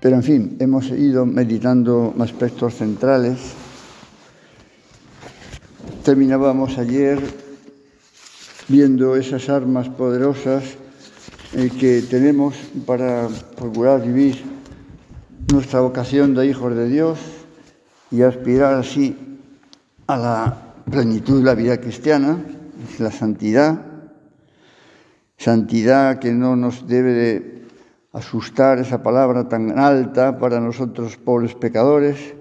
Pero en fin, hemos ido meditando aspectos centrales. Terminábamos ayer viendo esas armas poderosas que tenemos para procurar vivir nuestra vocación de hijos de Dios y aspirar así a la plenitud de la vida cristiana, la santidad que no nos debe de asustar esa palabra tan alta para nosotros pobres pecadores,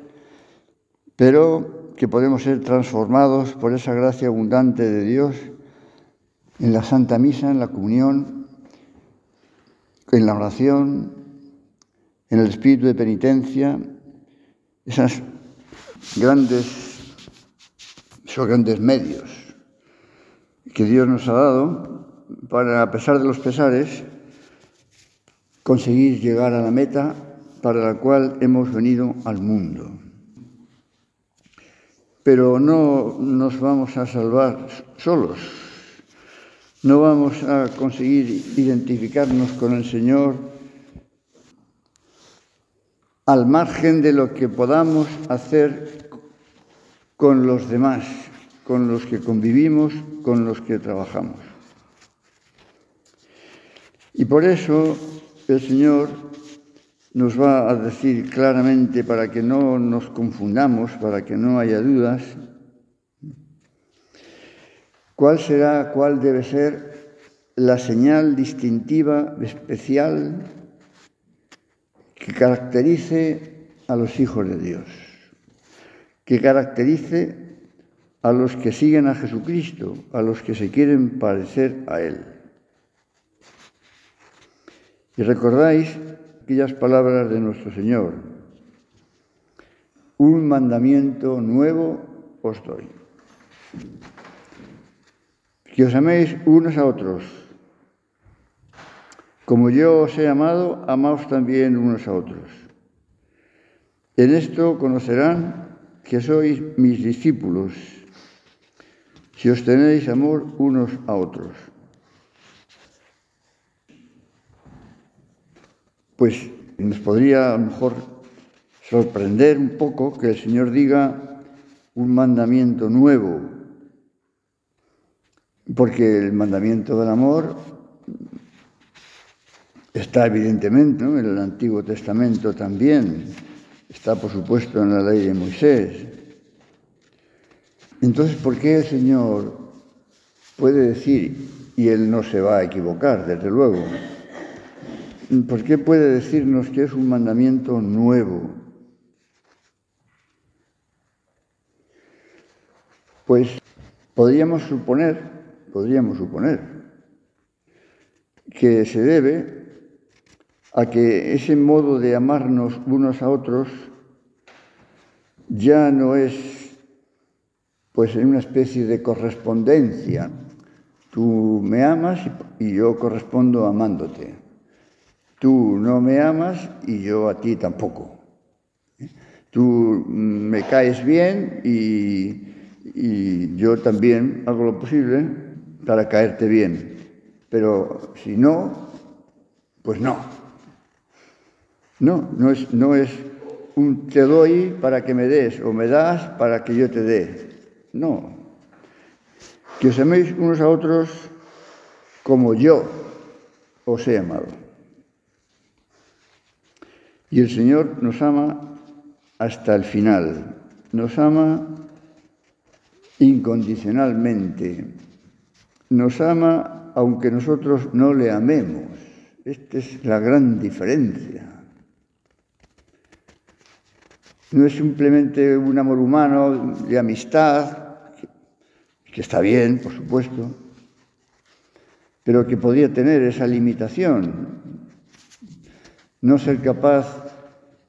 pero que podemos ser transformados por esa gracia abundante de Dios en la Santa Misa, en la comunión, en la oración, en el espíritu de penitencia, esos grandes medios que Dios nos ha dado para, a pesar de los pesares, conseguir llegar a la meta para la cual hemos venido al mundo. Pero no nos vamos a salvar solos, no vamos a conseguir identificarnos con el Señor al margen de lo que podamos hacer con los demás, con los que convivimos, con los que trabajamos. Y por eso el Señor nos va a decir claramente, para que no nos confundamos, para que no haya dudas, cuál debe ser la señal distintiva, especial, que caracterice a los hijos de Dios, que caracterice a los que siguen a Jesucristo, a los que se quieren parecer a Él. Y recordáis aquellas palabras de nuestro Señor: un mandamiento nuevo os doy, que os améis unos a otros. Como yo os he amado, amaos también unos a otros. En esto conocerán que sois mis discípulos, si os tenéis amor unos a otros. Pues nos podría a lo mejor sorprender un poco que el Señor diga un mandamiento nuevo, porque el mandamiento del amor está evidentemente, ¿no?, en el Antiguo Testamento también, está por supuesto en la ley de Moisés. Entonces, ¿por qué el Señor puede decir, y Él no se va a equivocar, desde luego, ¿por qué puede decirnos que es un mandamiento nuevo? Pues podríamos suponer que se debe a que ese modo de amarnos unos a otros ya no es pues en una especie de correspondencia. Tú me amas y yo correspondo amándote. Tú no me amas y yo a ti tampoco. Tú me caes bien y yo también hago lo posible para caerte bien. Pero si no, pues no. No es un te doy para que me des o me das para que yo te dé. No. Que os améis unos a otros como yo os he amado. Y el Señor nos ama hasta el final, nos ama incondicionalmente, nos ama aunque nosotros no le amemos. Esta es la gran diferencia. No es simplemente un amor humano de amistad, que está bien, por supuesto, pero que podría tener esa limitación. No ser capaz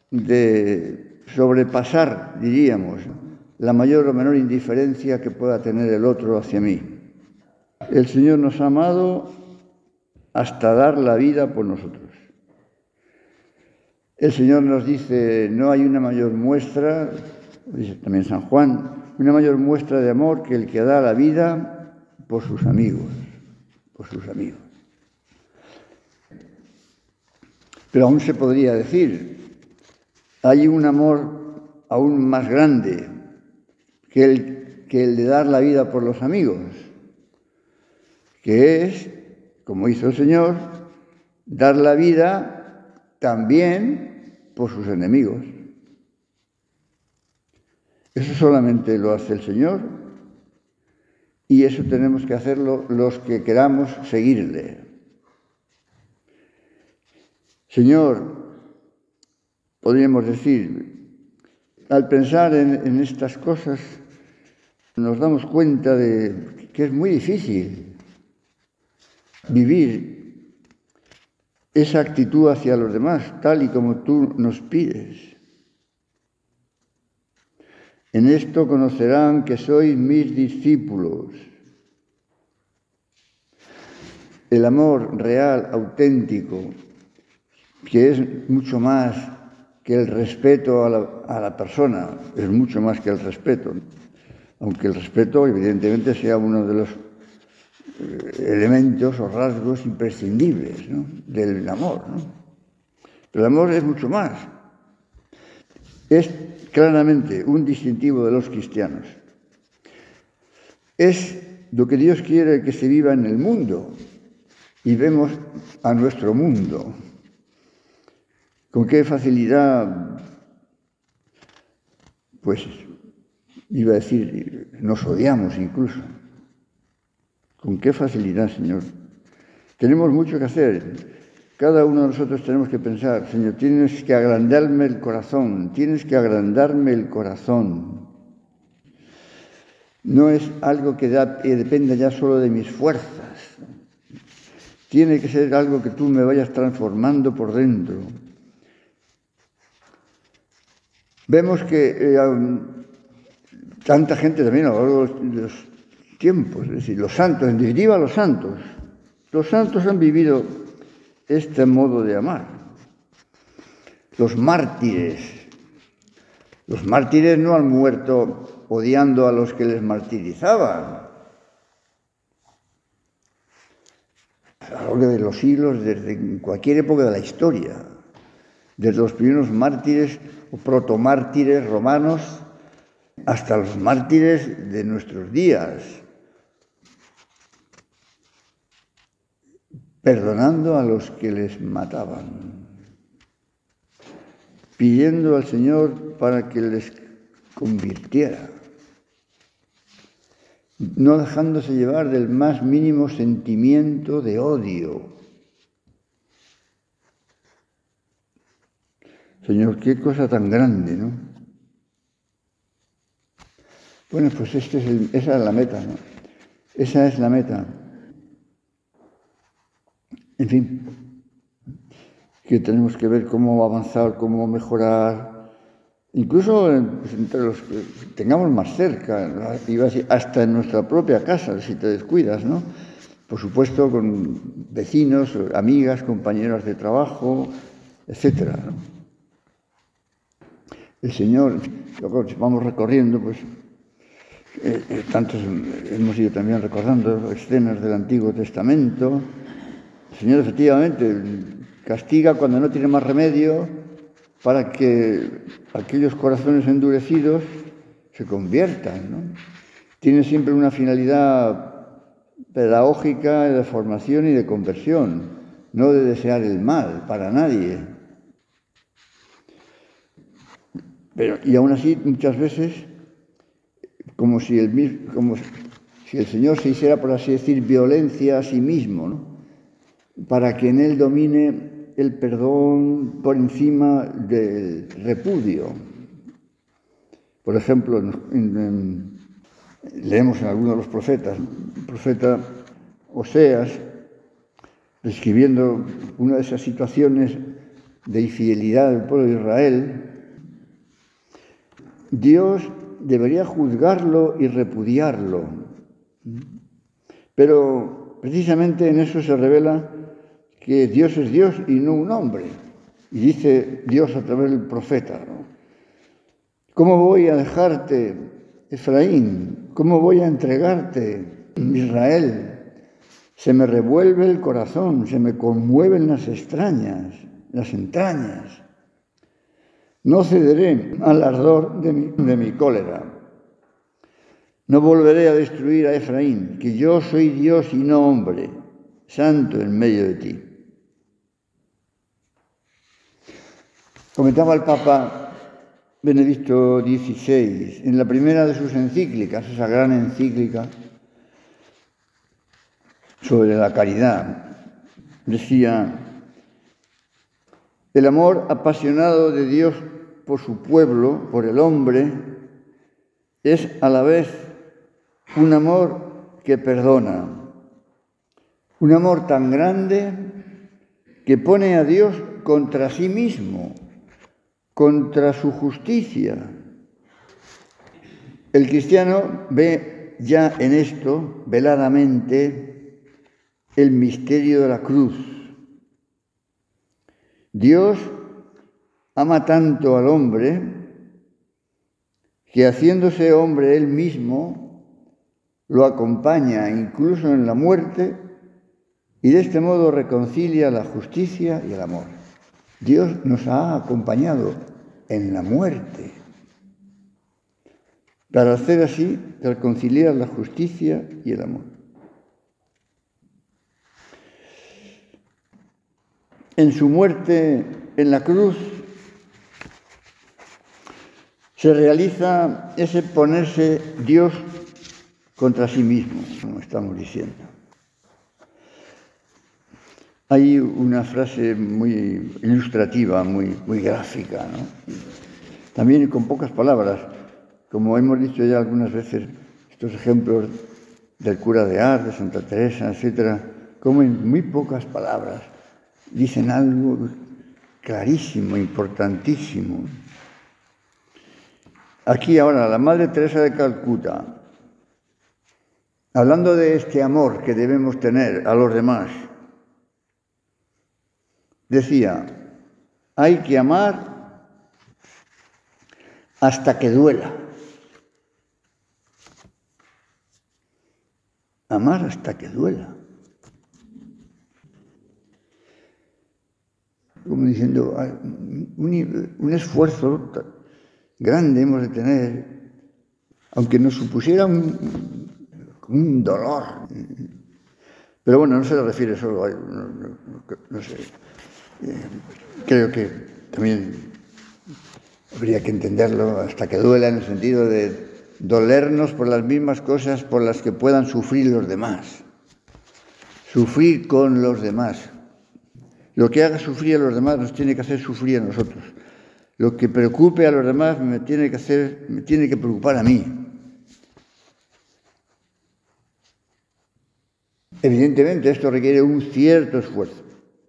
de sobrepasar, diríamos, la mayor o menor indiferencia que pueda tener el otro hacia mí. El Señor nos ha amado hasta dar la vida por nosotros. El Señor nos dice, no hay una mayor muestra, dice también San Juan, una mayor muestra de amor que el que da la vida por sus amigos, Pero aún se podría decir, Hay un amor aún más grande que el de dar la vida por los amigos, que es, como hizo el Señor, dar la vida también por sus enemigos. Eso solamente lo hace el Señor y eso tenemos que hacerlo los que queramos seguirle. Señor, podríamos decir, al pensar en estas cosas, nos damos cuenta de que es muy difícil vivir esa actitud hacia los demás, tal y como tú nos pides. En esto conocerán que sois mis discípulos. El amor real, auténtico, que es mucho más que el respeto a la persona, es mucho más que el respeto, aunque el respeto evidentemente sea uno de los elementos o rasgos imprescindibles, ¿no?, del amor, ¿no? Pero el amor es mucho más. Es claramente un distintivo de los cristianos. Es lo que Dios quiere que se viva en el mundo y vemos a nuestro mundo. Con qué facilidad, pues, iba a decir, nos odiamos incluso. Con qué facilidad, Señor. Tenemos mucho que hacer. Cada uno de nosotros tenemos que pensar, Señor, tienes que agrandarme el corazón, tienes que agrandarme el corazón. No es algo que dependa ya solo de mis fuerzas. Tiene que ser algo que tú me vayas transformando por dentro. Vemos que tanta gente también a lo largo de los tiempos, es decir, los santos, en definitiva los santos han vivido este modo de amar. Los mártires no han muerto odiando a los que les martirizaban. A lo largo de los siglos, desde cualquier época de la historia, desde los primeros mártires o protomártires romanos hasta los mártires de nuestros días, perdonando a los que les mataban, pidiendo al Señor para que les convirtiera, no dejándose llevar del más mínimo sentimiento de odio. Señor, qué cosa tan grande, ¿no? Bueno, pues esa es la meta, ¿no? Esa es la meta. En fin, que tenemos que ver cómo avanzar, cómo mejorar, incluso entre los que tengamos más cerca, iba a decir, hasta en nuestra propia casa, si te descuidas, ¿no? Por supuesto, con vecinos, amigas, compañeras de trabajo, etcétera, ¿no? El Señor, luego vamos recorriendo, pues, tantos hemos ido también recordando escenas del Antiguo Testamento. El Señor efectivamente castiga cuando no tiene más remedio para que aquellos corazones endurecidos se conviertan, ¿no? Tiene siempre una finalidad pedagógica, de formación y de conversión, no de desear el mal para nadie. Y aún así, muchas veces, como si el Señor se hiciera, por así decir, violencia a sí mismo, ¿no?, para que en él domine el perdón por encima del repudio. Por ejemplo, leemos en algunos de los profetas, el profeta Oseas, describiendo una de esas situaciones de infidelidad del pueblo de Israel. Dios debería juzgarlo y repudiarlo, pero precisamente en eso se revela que Dios es Dios y no un hombre. Y dice Dios a través del profeta, ¿no? ¿Cómo voy a dejarte, Efraín? ¿Cómo voy a entregarte, Israel? Se me revuelve el corazón, se me conmueven las entrañas. No cederé al ardor de mi cólera. No volveré a destruir a Efraín, que yo soy Dios y no hombre, santo en medio de ti. Comentaba el Papa Benedicto XVI en la primera de sus encíclicas, esa gran encíclica sobre la caridad. Decía: el amor apasionado de Dios por su pueblo, por el hombre, es a la vez un amor que perdona, un amor tan grande que pone a Dios contra sí mismo, contra su justicia. El cristiano ve ya en esto, veladamente, el misterio de la cruz. Dios ama tanto al hombre que, haciéndose hombre él mismo, lo acompaña incluso en la muerte y de este modo reconcilia la justicia y el amor. Dios nos ha acompañado en la muerte para hacer así reconciliar la justicia y el amor. En su muerte en la cruz se realiza ese ponerse Dios contra sí mismo, como estamos diciendo. Hay una frase muy ilustrativa, muy gráfica, ¿no? También con pocas palabras, como hemos dicho ya algunas veces, estos ejemplos del cura de Ars, de Santa Teresa, etcétera, como en muy pocas palabras dicen algo clarísimo, importantísimo. Aquí ahora la Madre Teresa de Calcuta, hablando de este amor que debemos tener a los demás, decía: hay que amar hasta que duela. Amar hasta que duela. Como diciendo, un esfuerzo grande hemos de tener, aunque nos supusiera un dolor. Pero bueno, no se le refiere solo a... No sé. Creo que también habría que entenderlo hasta que duela, en el sentido de dolernos por las mismas cosas por las que puedan sufrir los demás. Sufrir con los demás. Lo que haga sufrir a los demás nos tiene que hacer sufrir a nosotros. Lo que preocupe a los demás me tiene que preocupar a mí. Evidentemente esto requiere un cierto esfuerzo.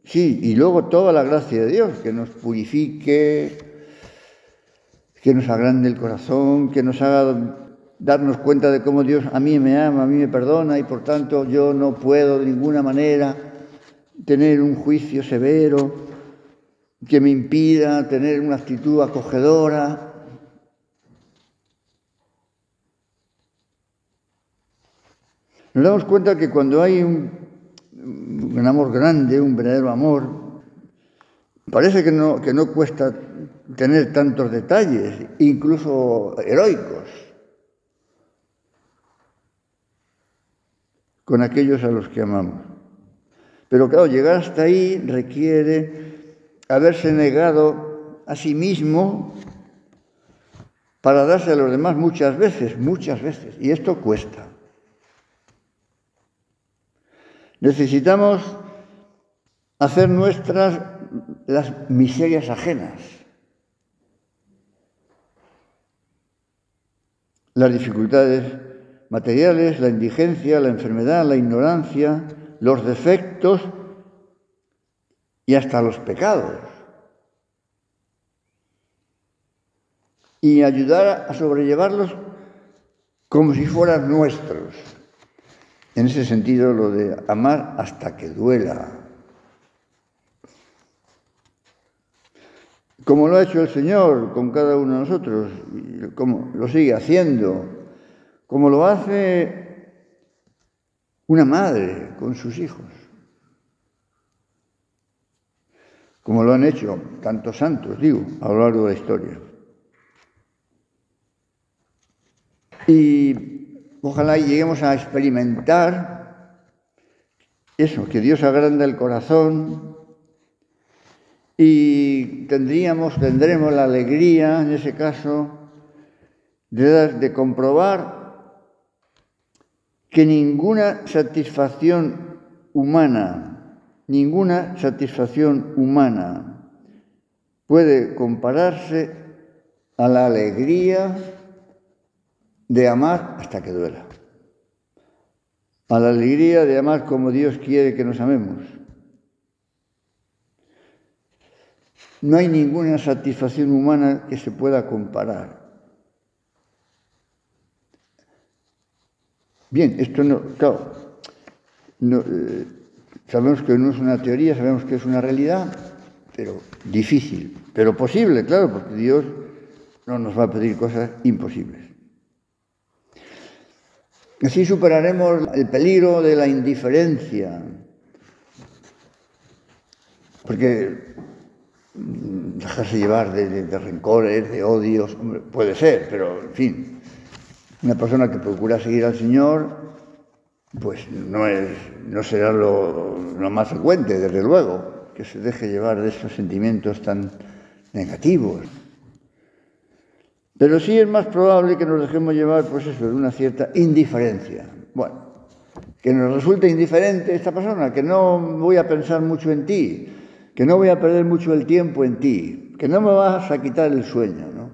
Sí, y luego toda la gracia de Dios, que nos purifique, que nos agrande el corazón, que nos haga darnos cuenta de cómo Dios a mí me ama, a mí me perdona, y por tanto yo no puedo de ninguna manera tener un juicio severo que me impida tener una actitud acogedora. Nos damos cuenta que cuando hay un amor grande, un verdadero amor, parece que no cuesta tener tantos detalles, incluso heroicos, con aquellos a los que amamos. Pero claro, llegar hasta ahí requiere haberse negado a sí mismo para darse a los demás muchas veces, y esto cuesta. Necesitamos hacer nuestras las miserias ajenas, las dificultades materiales, la indigencia, la enfermedad, la ignorancia, los defectos y hasta los pecados. Y ayudar a sobrellevarlos como si fueran nuestros. En ese sentido, lo de amar hasta que duela. Como lo ha hecho el Señor con cada uno de nosotros, y como lo sigue haciendo, como lo hace una madre con sus hijos. como lo han hecho tantos santos, digo, a lo largo de la historia. Y ojalá lleguemos a experimentar eso, que Dios agranda el corazón y tendremos la alegría, en ese caso, de comprobar que ninguna satisfacción humana puede compararse a la alegría de amar hasta que duela, a la alegría de amar como Dios quiere que nos amemos. No hay ninguna satisfacción humana que se pueda comparar. Bien, esto no, claro, sabemos que no es una teoría, sabemos que es una realidad, pero difícil, pero posible, claro, porque Dios no nos va a pedir cosas imposibles. Así superaremos el peligro de la indiferencia, porque dejarse llevar de rencores, de odios, hombre, puede ser, pero en fin, una persona que procura seguir al Señor, pues no será lo más frecuente, desde luego, que se deje llevar de esos sentimientos tan negativos. Pero sí es más probable que nos dejemos llevar, pues eso, de una cierta indiferencia. Bueno, que nos resulte indiferente esta persona, que no voy a pensar mucho en ti, que no voy a perder mucho el tiempo en ti, que no me vas a quitar el sueño, ¿no?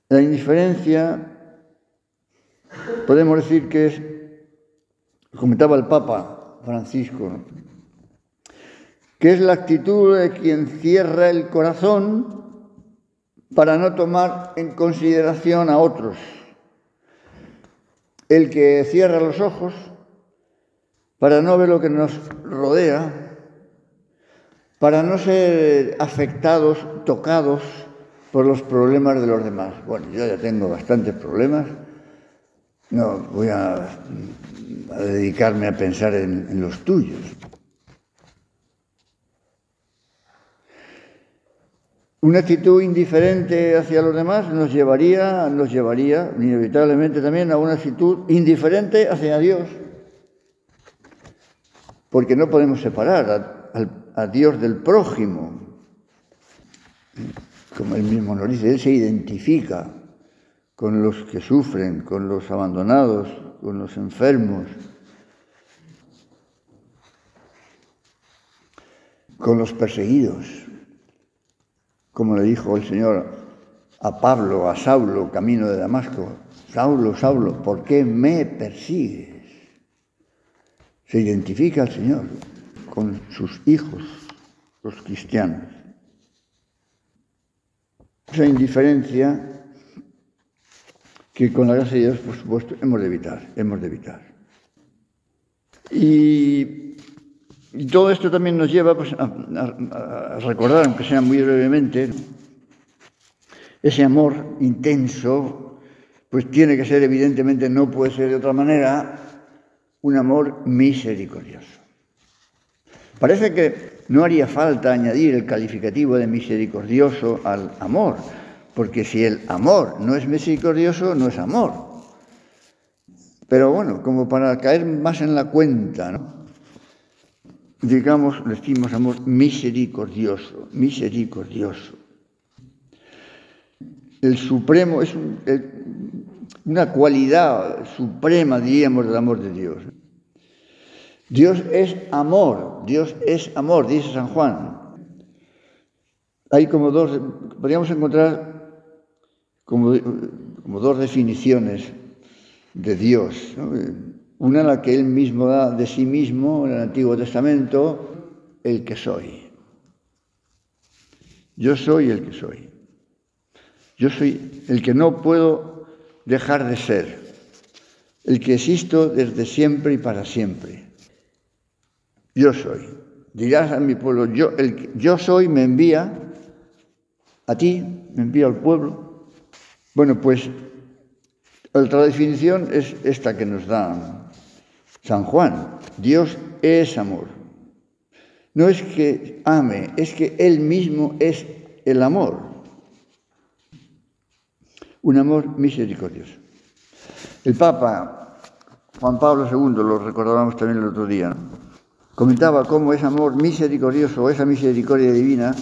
La indiferencia, podemos decir que es, comentaba el Papa Francisco, ¿no?, que es la actitud de quien cierra el corazón para no tomar en consideración a otros. El que cierra los ojos para no ver lo que nos rodea, para no ser afectados, tocados por los problemas de los demás. Bueno, yo ya tengo bastantes problemas, no voy a dedicarme a pensar en los tuyos. Una actitud indiferente hacia los demás nos llevaría inevitablemente también a una actitud indiferente hacia Dios, porque no podemos separar a Dios del prójimo. Como él mismo nos dice, él se identifica con los que sufren, con los abandonados, con los enfermos, con los perseguidos. Como le dijo el Señor a Pablo, a Saulo, camino de Damasco: Saulo, Saulo, ¿por qué me persigues? Se identifica al Señor con sus hijos, los cristianos. Esa indiferencia que con la gracia de Dios, por supuesto, hemos de evitar. Y todo esto también nos lleva, pues, a recordar, aunque sea muy brevemente, ese amor intenso, pues tiene que ser, evidentemente, no puede ser de otra manera, un amor misericordioso. Parece que no haría falta añadir el calificativo de misericordioso al amor, porque si el amor no es misericordioso, no es amor. Pero bueno, como para caer más en la cuenta, ¿no?, digamos, decimos amor misericordioso. El supremo es una cualidad suprema, diríamos, del amor de Dios. Dios es amor, dice San Juan. Hay podríamos encontrar como dos definiciones de Dios, ¿no? Una, la que él mismo da de sí mismo en el Antiguo Testamento: el que soy. Yo soy el que soy. Yo soy el que no puedo dejar de ser, el que existo desde siempre y para siempre. Yo soy. Dirás a mi pueblo: yo soy me envía a ti, me envía al pueblo. Bueno, pues otra definición es esta que nos da San Juan: Dios es amor. no es que ame, es que Él mismo es el amor. Un amor misericordioso. El Papa Juan Pablo II, lo recordábamos también el otro día, ¿no?, comentaba cómo ese amor misericordioso, o esa misericordia divina,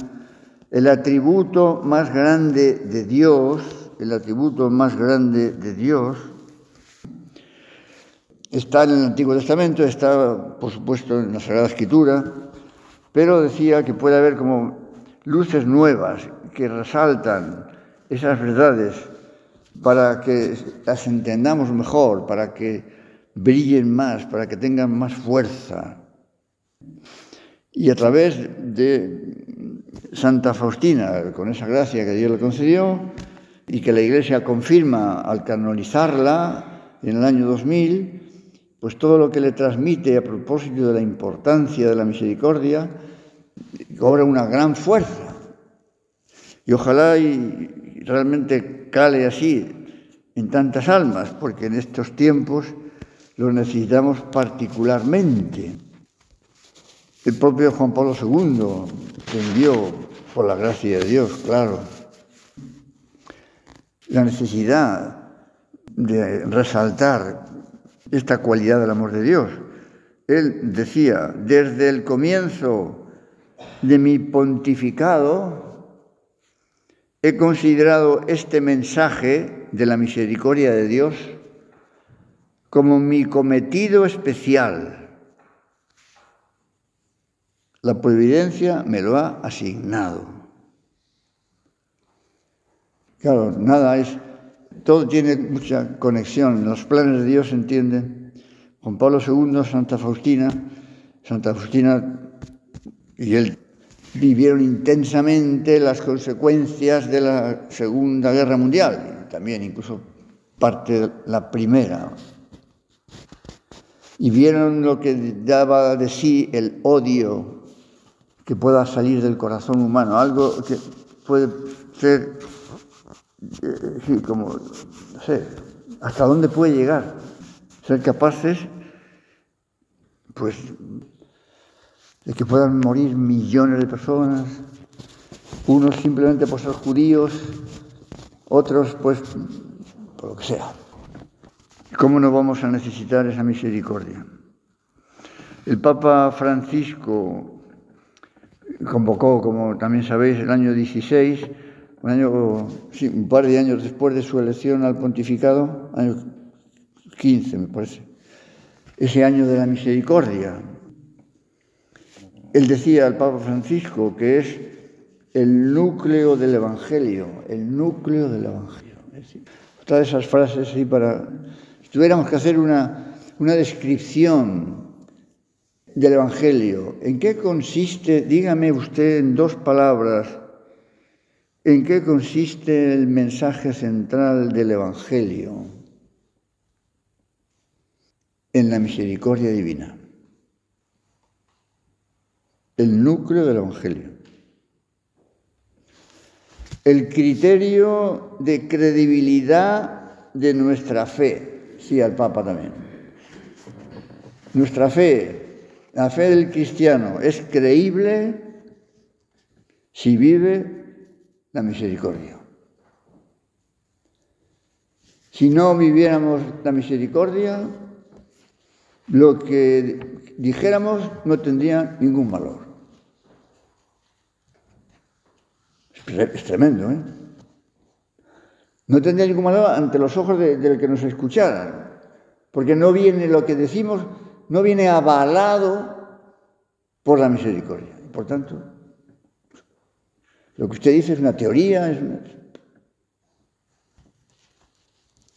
el atributo más grande de Dios, está en el Antiguo Testamento, está, por supuesto, en la Sagrada Escritura, pero decía que puede haber como luces nuevas que resaltan esas verdades para que las entendamos mejor, para que brillen más, para que tengan más fuerza. Y a través de Santa Faustina, con esa gracia que Dios le concedió y que la Iglesia confirma al canonizarla en el año 2000, pues todo lo que le transmite a propósito de la importancia de la misericordia cobra una gran fuerza. Y ojalá y realmente cale así en tantas almas, porque en estos tiempos lo necesitamos particularmente. El propio Juan Pablo II entendió, por la gracia de Dios, claro, la necesidad de resaltar esta cualidad del amor de Dios. Él decía: desde el comienzo de mi pontificado he considerado este mensaje de la misericordia de Dios como mi cometido especial. La providencia me lo ha asignado. Claro, todo tiene mucha conexión. Los planes de Dios se entienden. Juan Pablo II, Santa Faustina y él vivieron intensamente las consecuencias de la Segunda Guerra Mundial, y también incluso parte de la Primera. Y vieron lo que daba de sí el odio que pueda salir del corazón humano, algo que puede ser, como, no sé, hasta dónde puede llegar, ser capaces, pues, de que puedan morir millones de personas, unos simplemente por ser judíos, otros, pues, por lo que sea. ¿Cómo no vamos a necesitar esa misericordia? El Papa Francisco convocó, como también sabéis, el año 16, un par de años después de su elección al pontificado, año 15 me parece, ese año de la misericordia. Él decía, el Papa Francisco, que es el núcleo del Evangelio, Es decir, otra de esas frases, sí, si tuviéramos que hacer una descripción del Evangelio, ¿en qué consiste? Dígame usted en 2 palabras, ¿en qué consiste el mensaje central del Evangelio? En la misericordia divina. El núcleo del Evangelio. El criterio de credibilidad de nuestra fe. Sí, al Papa también. Nuestra fe. La fe del cristiano es creíble si vive la misericordia. Si no viviéramos la misericordia, lo que dijéramos no tendría ningún valor. Es tremendo, ¿eh? No tendría ningún valor ante los ojos del que nos escuchara, porque no viene lo que decimos, no viene avalado por la misericordia. Por tanto, lo que usted dice es una teoría, es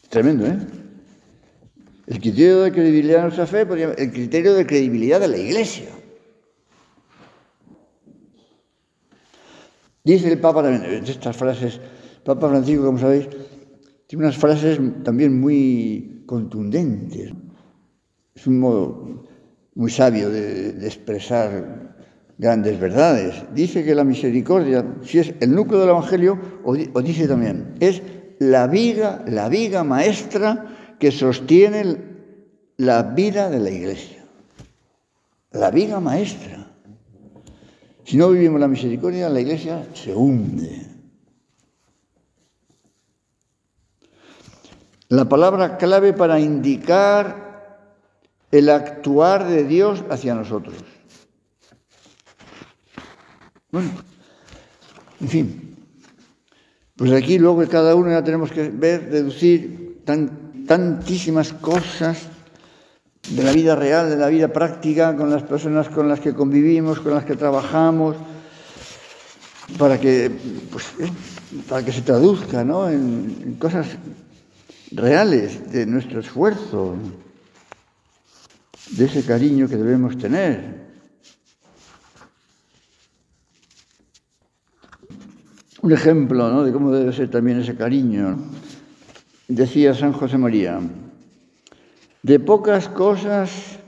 tremendo, ¿eh? El criterio de credibilidad de nuestra fe, el criterio de credibilidad de la Iglesia. Dice el Papa también, estas frases, Papa Francisco, como sabéis, tiene unas frases también muy contundentes. Es un modo muy sabio de expresar grandes verdades. Dice que la misericordia, si es el núcleo del Evangelio, o dice también, es la viga maestra que sostiene la vida de la Iglesia. La viga maestra. Si no vivimos la misericordia, la Iglesia se hunde. La palabra clave para indicar el actuar de Dios hacia nosotros. Bueno, en fin, pues aquí luego cada uno ya tenemos que ver, deducir tantísimas cosas de la vida real, de la vida práctica, con las personas con las que convivimos, con las que trabajamos, para que se traduzca, ¿no?, en cosas reales de nuestro esfuerzo, de ese cariño que debemos tener. Un ejemplo, ¿no?, de cómo debe ser también ese cariño. Decía San José María: de pocas cosas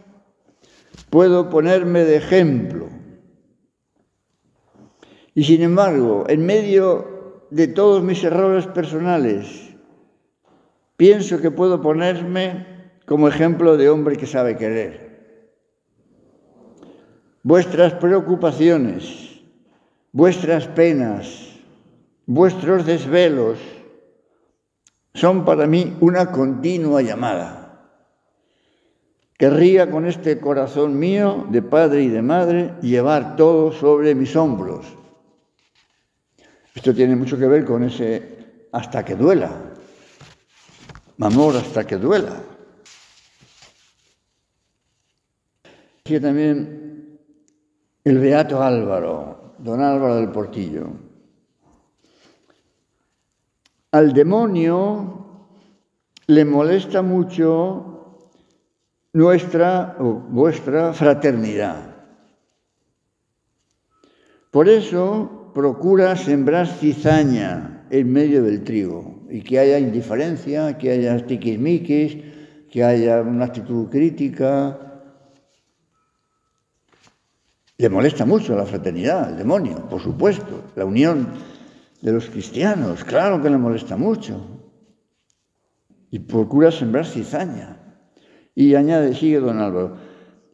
puedo ponerme de ejemplo, y sin embargo, en medio de todos mis errores personales, pienso que puedo ponerme como ejemplo de hombre que sabe querer. Vuestras preocupaciones, vuestras penas, vuestros desvelos son para mí una continua llamada. Querría con este corazón mío, de padre y de madre, llevar todo sobre mis hombros. Esto tiene mucho que ver con ese hasta que duela. Amor hasta que duela. Aquí también el beato Álvaro, don Álvaro del Portillo. Al demonio le molesta mucho nuestra o vuestra fraternidad. Por eso procura sembrar cizaña en medio del trigo y que haya indiferencia, que haya tiquismiquis, que haya una actitud crítica. Le molesta mucho la fraternidad, el demonio, por supuesto, la unión de los cristianos, claro que le molesta mucho. Y procura sembrar cizaña. Y añade, sigue don Álvaro: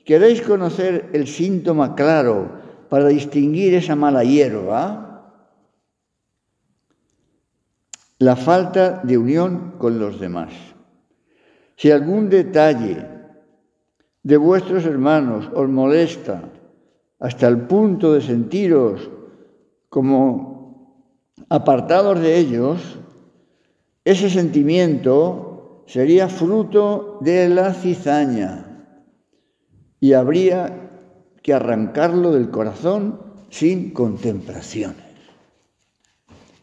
¿queréis conocer el síntoma claro para distinguir esa mala hierba? La falta de unión con los demás. Si algún detalle de vuestros hermanos os molesta hasta el punto de sentiros como apartados de ellos, ese sentimiento sería fruto de la cizaña y habría que arrancarlo del corazón sin contemplaciones.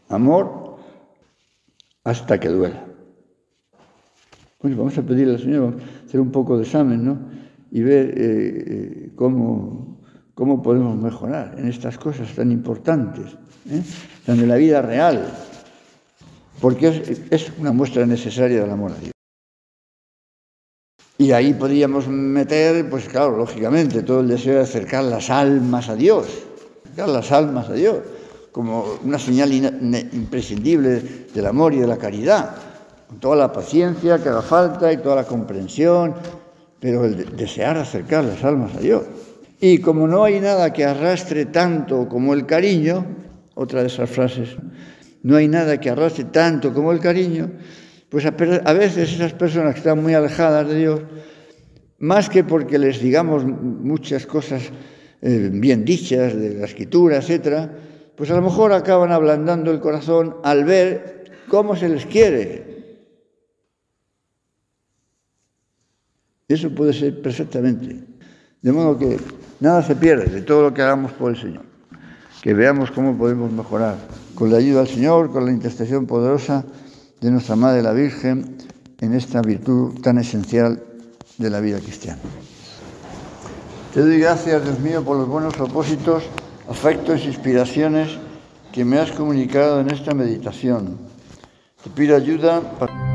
Amor hasta que duela. Pues vamos a pedirle al Señor hacer un poco de examen, ¿no?, y ver cómo podemos mejorar en estas cosas tan importantes, tan de la vida real, porque es una muestra necesaria del amor a Dios. Y ahí podríamos meter, pues claro, lógicamente, todo el deseo de acercar las almas a Dios, como una señal imprescindible del amor y de la caridad, con toda la paciencia que haga falta y toda la comprensión, pero el desear acercar las almas a Dios. Y como no hay nada que arrastre tanto como el cariño, otra de esas frases, no hay nada que arrastre tanto como el cariño, pues a veces esas personas que están muy alejadas de Dios, más que porque les digamos muchas cosas bien dichas de la Escritura, etc., pues a lo mejor acaban ablandando el corazón al ver cómo se les quiere. Eso puede ser perfectamente. De modo que nada se pierde de todo lo que hagamos por el Señor. Que veamos cómo podemos mejorar con la ayuda del Señor, con la intercesión poderosa de nuestra Madre la Virgen, en esta virtud tan esencial de la vida cristiana. Te doy gracias, Dios mío, por los buenos propósitos, afectos e inspiraciones que me has comunicado en esta meditación. Te pido ayuda para